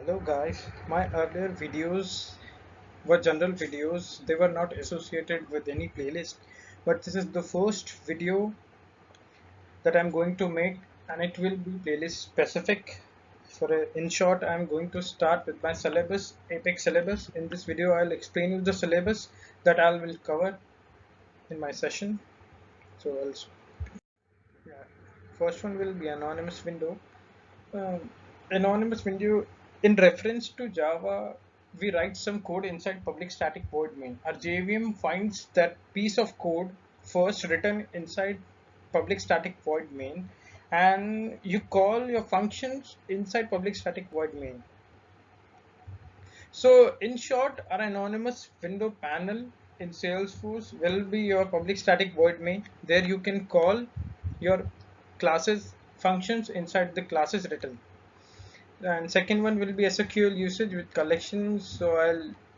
Hello guys, my earlier videos were general videos. They were not associated with any playlist, but this is the first video that I'm going to make and it will be playlist specific. In short, I'm going to start with my syllabus, Apex syllabus. In this video, I'll explain you the syllabus that I will cover in my session. So yeah, first one will be anonymous window. Um, Anonymous window, in reference to Java, we write some code inside public static void main. Our JVM finds that piece of code first written inside public static void main, and you call your functions inside public static void main. So in short, our anonymous window panel in Salesforce will be your public static void main. There you can call your classes functions inside the classes written. And second one will be SQL usage with collections. So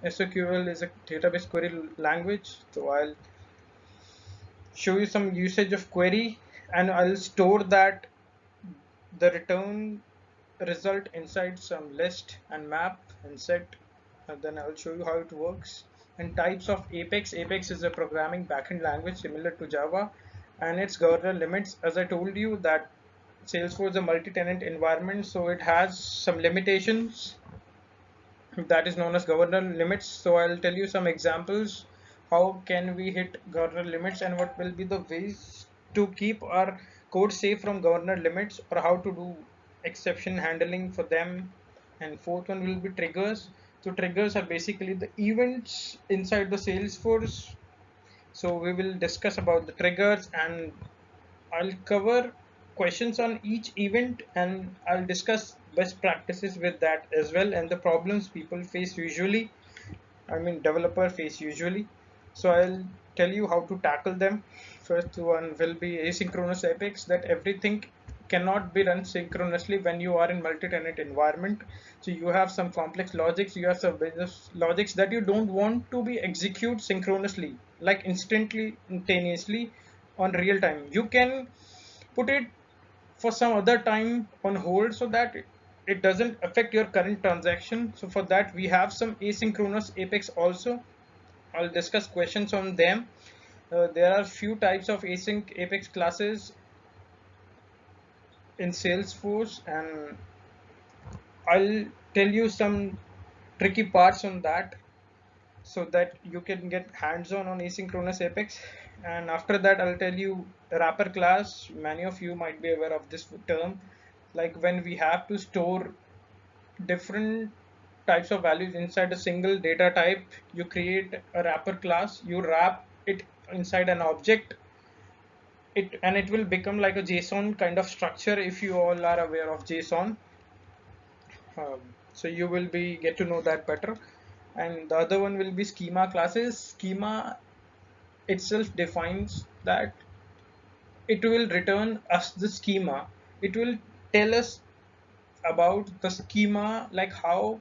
SQL is a database query language. So I'll show you some usage of query and I'll store that the return result inside some list and map and set, and then I'll show you how it works. And types of Apex. Apex is a programming backend language similar to Java, and its governor limits. As I told you that Salesforce is a multi-tenant environment, so it has some limitations that is known as governor limits. So I'll tell you some examples. How can we hit governor limits and what will be the ways to keep our code safe from governor limits, or how to do exception handling for them. And fourth one will be triggers. So triggers are basically the events inside the Salesforce. So we will discuss about the triggers and I'll cover questions on each event and I'll discuss best practices with that as well, and the problems people face usually, I mean developer face usually. So I'll tell you how to tackle them. First one will be asynchronous epics, that everything cannot be run synchronously when you are in multi-tenant environment. So you have some complex logics, you have some business logics that you don't want to be execute synchronously, like instantly, instantaneously on real time. You can put it for some other time on hold so that it doesn't affect your current transaction. So for that we have some asynchronous apex also. I'll discuss questions on them. There are few types of async apex classes in Salesforce, and I'll tell you some tricky parts on that so that you can get hands-on on asynchronous apex. And after that I'll tell you wrapper class. Many of you might be aware of this term, like when we have to store different types of values inside a single data type, you create a wrapper class, you wrap it inside an object, and it will become like a JSON kind of structure. If you all are aware of JSON, so you will be get to know that better. And the other one will be schema classes. Schema itself defines that it will return us the schema. It will tell us about the schema, like how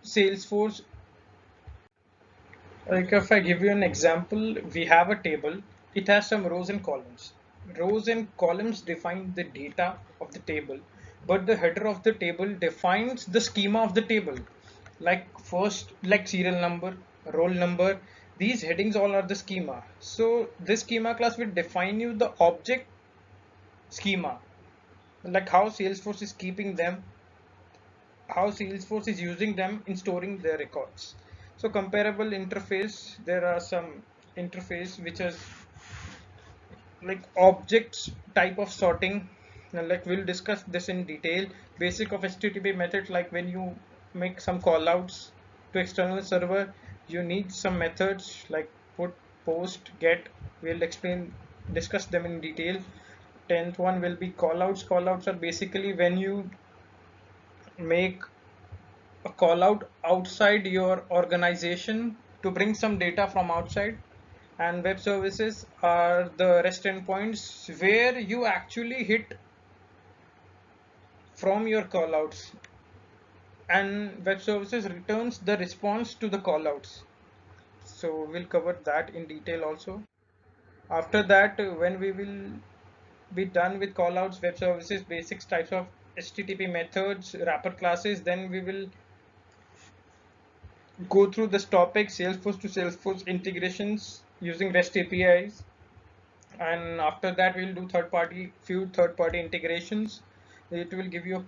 Salesforce. Like if I give you an example, we have a table. It has some rows and columns. Rows and columns define the data of the table, but the header of the table defines the schema of the table. Like first, like serial number, roll number. These headings all are the schema. So this schema class will define you the object schema, like how Salesforce is keeping them, how Salesforce is using them in storing their records. So comparable interface, there are some interface which is like objects type of sorting. Now, like we'll discuss this in detail. Basic of HTTP methods, like when you make some callouts to external server, you need some methods like put, post, get. We'll discuss them in detail. 10th one will be callouts. Callouts are basically when you make a call out outside your organization to bring some data from outside. And web services are the rest endpoints where you actually hit from your callouts, and web services returns the response to the callouts. So we'll cover that in detail also. After that, when we will be done with callouts, web services, basics types of HTTP methods, wrapper classes. Then we will go through this topic, Salesforce to Salesforce integrations using REST APIs. And after that we'll do few third-party integrations. It will give you,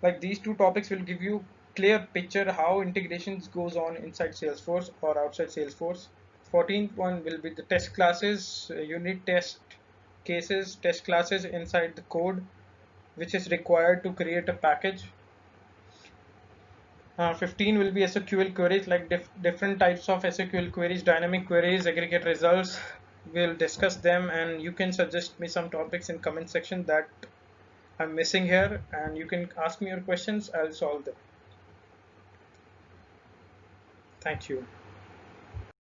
like, these two topics will give you clear picture how integrations goes on inside Salesforce or outside Salesforce. 14th one will be the test classes, unit test cases, test classes inside the code which is required to create a package. 15 will be SQL queries, like different types of SQL queries, dynamic queries, aggregate results. We'll discuss them, and you can suggest me some topics in comment section that I'm missing here, and you can ask me your questions. I'll solve them. Thank you.